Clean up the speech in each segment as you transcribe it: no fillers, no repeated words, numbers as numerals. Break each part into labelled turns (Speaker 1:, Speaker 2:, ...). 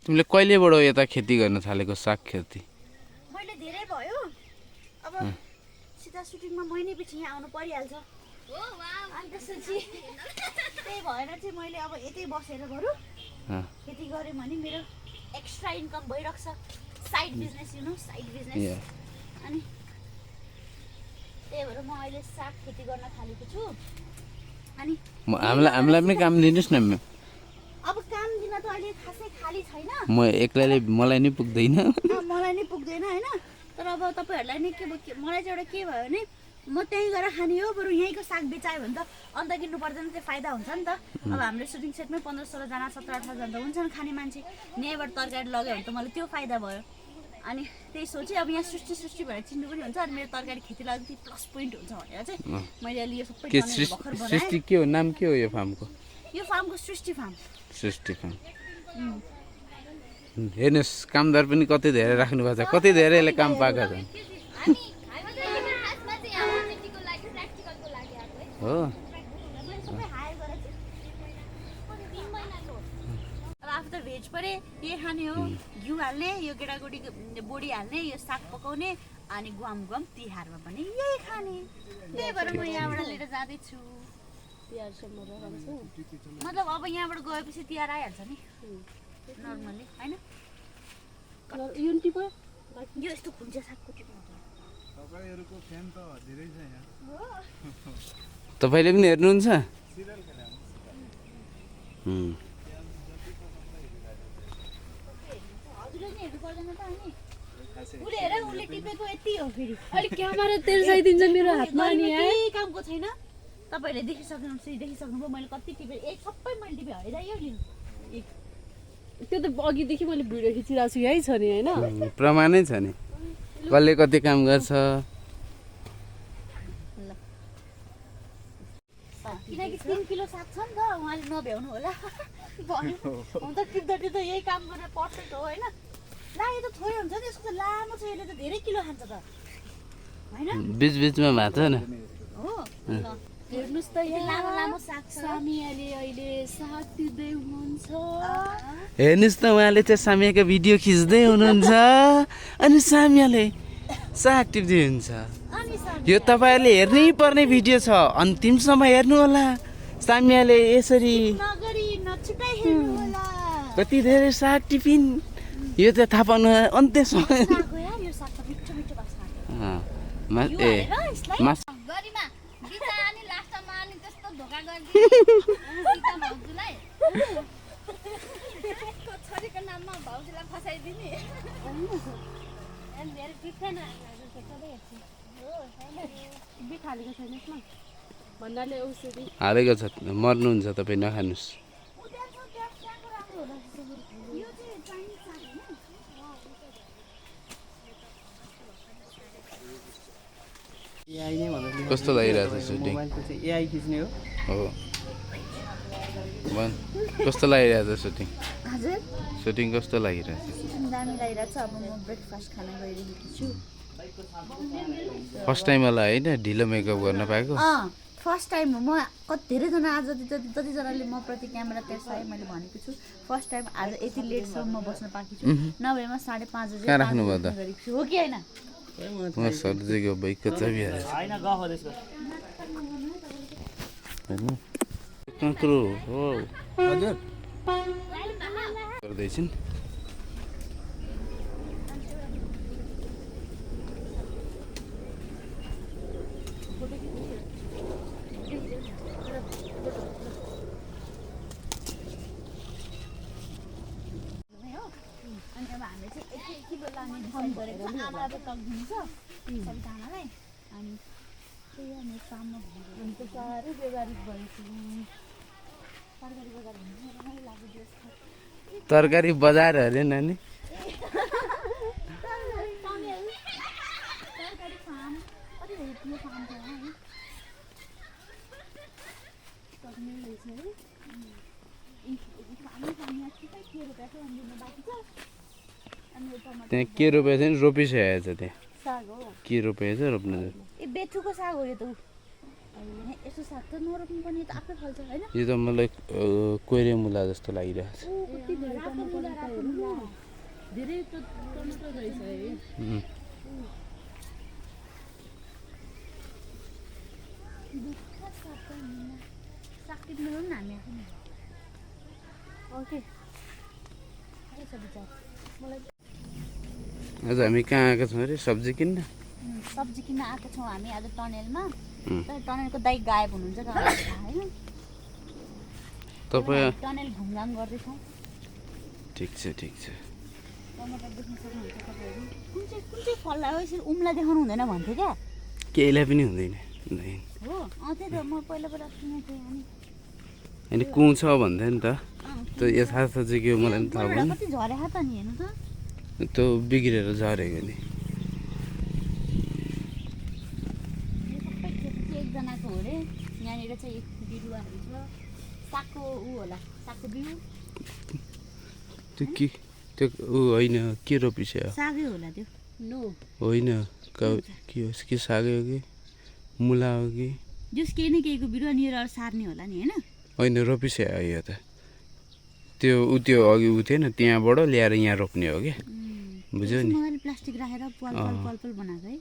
Speaker 1: तिमीले कहिलेबाट यता खेती गर्न थालेको साग खेती?
Speaker 2: मैले धेरै भयो अब सिधा सुटिङमा महिनै पछि यहाँ आउनु परिहाल्छ हो वाउ अनि त्यसपछि त्यही भएर चाहिँ मैले अब यतै बसेर बरु खेती गरेँ भने मेरो एक्स्ट्रा इन्कम भइरहेको छ साइड बिजनेस साइड बिजनेस अनि त्यही भएर म अहिले साग खेती गर्न थालेको छु अनि
Speaker 1: हामीलाई पनि काम दिनुस् न।
Speaker 2: अब काम दिन त अहिले खासै खाली छैन
Speaker 1: म एक्लैले मलाई नै पुग्दैन
Speaker 2: मलाई नै पुग्दैन हैन तर अब तपाईहरुलाई नै के मलाई चाहिँ एउटा के भयो भने म त्यही गएर खाने हो बरु यहीँको साग बेचायो भने त अन्त किन्नु पर्दैन त्यो फाइदा हुन्छ नि त अब हाम्रो सुटिङ सेटमै 15-16 जना 17-18 जना त हुन्छन् खाने मान्छे यहीँबाट तरकारी लग्यो भने त मलाई त्यो फाइदा भयो अनि त्यही सोचेँ अब यहाँ सृष्टि भएर चिन्नु पनि हुन्छ अनि मेरो तरकारी खेती लाग्दा त्यो प्लस पोइन्ट हुन्छ भनेर चाहिँ मैले अलि यो सबै भर्खर बनाएँ।
Speaker 1: सृष्टि के हो नाम के हो यो फार्मको?
Speaker 2: यो फार्मको सृष्टि फार्म।
Speaker 1: सृष्टि फार्म। हेर्नुस् कामदार पनि कति धेरै राख्नु भएको छ कति धेरैले काम पाएको छ हो।
Speaker 2: आफ्टर भेज परे के खाने हो घिउ हाल्ने यो गेडागुडी बोडी हाल्ने यो साग पकाउने अनि गुवाम तिहारमा पनि यही खाने त्यही भएर म यहाँबाट लिएर जाँदैछु तिहारसम्म रहन्छ मतलब अब यहाँबाट गएपछि तिहार आइहाल्छ नि नर्मली हैन यो यस्तो खुन्छ सागको
Speaker 3: तपाईहरुको फ्यान त धेरै छ यहाँ
Speaker 1: तपाईले पनि हेर्नुहुन्छ?
Speaker 2: उले हेर उले टिपेको यति हो फेरि
Speaker 4: अलि क्यामेरा तेर्साइदिन्छ मेरो हातमा अनि
Speaker 2: केही कामको छैन तपाईहरुले देखिसक्नुभयो मैले कति टिपे एक सबै मैले टिपे हैन यो लिनु
Speaker 4: त्यो त अघिदेखि मैले भिडियो खिचिरहेको छु यही छ नि हैन
Speaker 1: प्रमाणै छ नि कसले कति काम गर्छ
Speaker 2: किनकि 3 किलो साग छ नि त उहाँले नभ्याउनु होला हम त टिप्दा यही काम गरेर पर्फेक्ट हो हैन ला यो त थोरै हुन्छ नि यसको त लामो छ यसले त धेरै किलो खान्छ त हैन
Speaker 1: बीचमा भात न
Speaker 2: हो
Speaker 4: हेर्नुस् त यहाँ लामो साग छ सामियाले अहिले साग टिप्दै हुनुहुन्छ
Speaker 1: हेर्नुस् त उहाँले चाहिँ सामियाको भिडियो खिच्दै हुनुहुन्छ अनि सामियाले साग टिप्दै हुन्छ यो तपाईहरुले हेर्नै पर्ने भिडियो छ अन्तिमसम्म हेर्नु होला सामियाले यसरी
Speaker 2: नगरी नछुटाइ हेर्नु होला
Speaker 1: कति धेरै साग टिपिन् यो त थाहा पाउनु अन्त्यसम्म
Speaker 2: साग हो यार यो साग त मिठो बास
Speaker 5: गरिमा बिचा अनि लास्टमा अनि त्यस्तो धोका गर्दिनु सीता भाउजूलाई छोरीको नाममा भाउजूलाई फसाइदिने अनि मेरो बिचमा
Speaker 4: बिखालेको छैन यसमा भन्नाले औषधि
Speaker 1: हालेको छ मर्नुहुन्छ तपाईँ नखानुस् कस्तो लागिरहेछ सुटिङ?
Speaker 6: एआई खिच्ने हो
Speaker 1: भन कस्तो लागिरहेछ सुटिङ?
Speaker 2: हजुर
Speaker 1: सुटिङ कस्तो लागिरहेछ?
Speaker 2: दामी लागिरहेछ अब म ब्रेकफास्ट खान गइरहेको छु
Speaker 1: फर्स्ट टाइम होला होइन ढिलो मेकअप गर्न पाएको?
Speaker 2: फर्स्ट टाइम हो म धेरैजना आज जतिजनाले म प्रति क्यामेरा तेर्साए मैले भनेको छु फर्स्ट टाइम आज यति लेटसम्म म बस्न पाएको छु नभएमा 5:30 बजे
Speaker 1: कहाँ राख्नुभयो त?
Speaker 2: हो कि होइन
Speaker 1: म सर्जीको बाइकको चाबी हालेछ
Speaker 6: हैन गफ हो त्यसको
Speaker 1: हैन काँक्रो हो
Speaker 6: हजुर
Speaker 1: गर्दैछन्
Speaker 2: अनि अब हामीले चाहिँ यति बेला हामी गरेको आमा त तग्दिन्छ सबैजनालाई अनि त्यही हो मेरो काममा अनि त साह्रै व्यवहारिक भएको तरकारी बजार भन्ने रमाइलो लाग्यो
Speaker 1: तरकारी बजार अरे नानी
Speaker 2: तरकारी फार्म कति धेरै ठुलो फार्म छ है सक्ने रहेछ है
Speaker 1: त्यहाँ के रोपेको छ नि रोपिसकेको छ त्यहाँ
Speaker 2: साग हो
Speaker 1: के रोपेको छ रोप्नु
Speaker 2: ए बेथुको साग हो यो त यसो साग त नरोप्नु पनि त आफै फल्छ होइन
Speaker 1: यो त मलाई कोइरे मुला जस्तो लागिरहेको छ
Speaker 4: कति धेरै टमाटर त हेर्नु न धेरै टमाटर रहेछ है
Speaker 2: साग टिप्नु नि हामी ओके
Speaker 1: आज हामी कहाँ आएका छौँ अरे सब्जी किन्न
Speaker 2: सब्जी किन्न आएको छौँ हामी आज टनेलमा तर टनेलको दाइ गायब हुनुहुन्छ र होइन
Speaker 1: तपाईँ
Speaker 2: टनेल घुमघाम गर्दैछौँ
Speaker 1: ठिक छ
Speaker 2: टमाटर देख्न सक्नुहुन्छ तपाईँहरू कुन चाहिँ फललाई हो यसरी उम्ला देखाउनु हुँदैन भन्थ्यो क्या
Speaker 1: केहीलाई पनि हुँदैन
Speaker 2: हो त्यही त म पहिला सुनेको थिएँ अनि
Speaker 1: अनि कुँ छ भन्थ्यो नि त त्यो यथार्थ चाहिँ के हो मलाई पनि थाहा भएन
Speaker 2: कति झरेको त नि हेर्नु त
Speaker 1: त्यो बिग्रेर झरेको नि
Speaker 2: सबै खेत चाहिँ एकजनाको हो अरे यहाँनिर चाहिँ बिरुवाहरू छ सागको होला सागको बिउ
Speaker 1: त्यो त्यो होइन के रोपिसक्यो
Speaker 2: सागै होला त्यो
Speaker 4: नो
Speaker 1: होइन के हो के सागै हो कि मुला हो कि
Speaker 2: जस केही न केहीको बिरुवा निर सार्ने होला नि
Speaker 1: होइन रोपिसक्यो यो त त्यो अघि उ थिएन त्यहाँबाट ल्याएर यहाँ रोप्ने हो क्या बुझ्यौ नि
Speaker 2: मजाले प्लास्टिक राखेर पल बनाएको है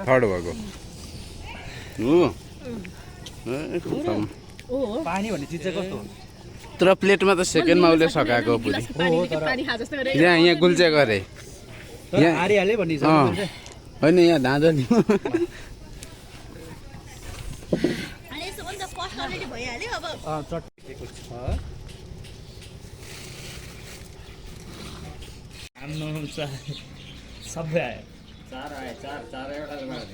Speaker 1: थर्ड भएको हो
Speaker 6: पानी भन्ने चिज चाहिँ कस्तो
Speaker 1: तर प्लेटमा त सेकेन्डमा उसले सकाएको पुरी यहाँ गुल्चे गरे
Speaker 6: यहाँ हारिहाल्यो भन्ने
Speaker 1: होइन यहाँ धाँधो नि
Speaker 2: अनि यसो पनि त फर्स्ट अलरेडी भइहाल्यो अब
Speaker 6: चटेको छ हाम्रो सबै आयो चारवटा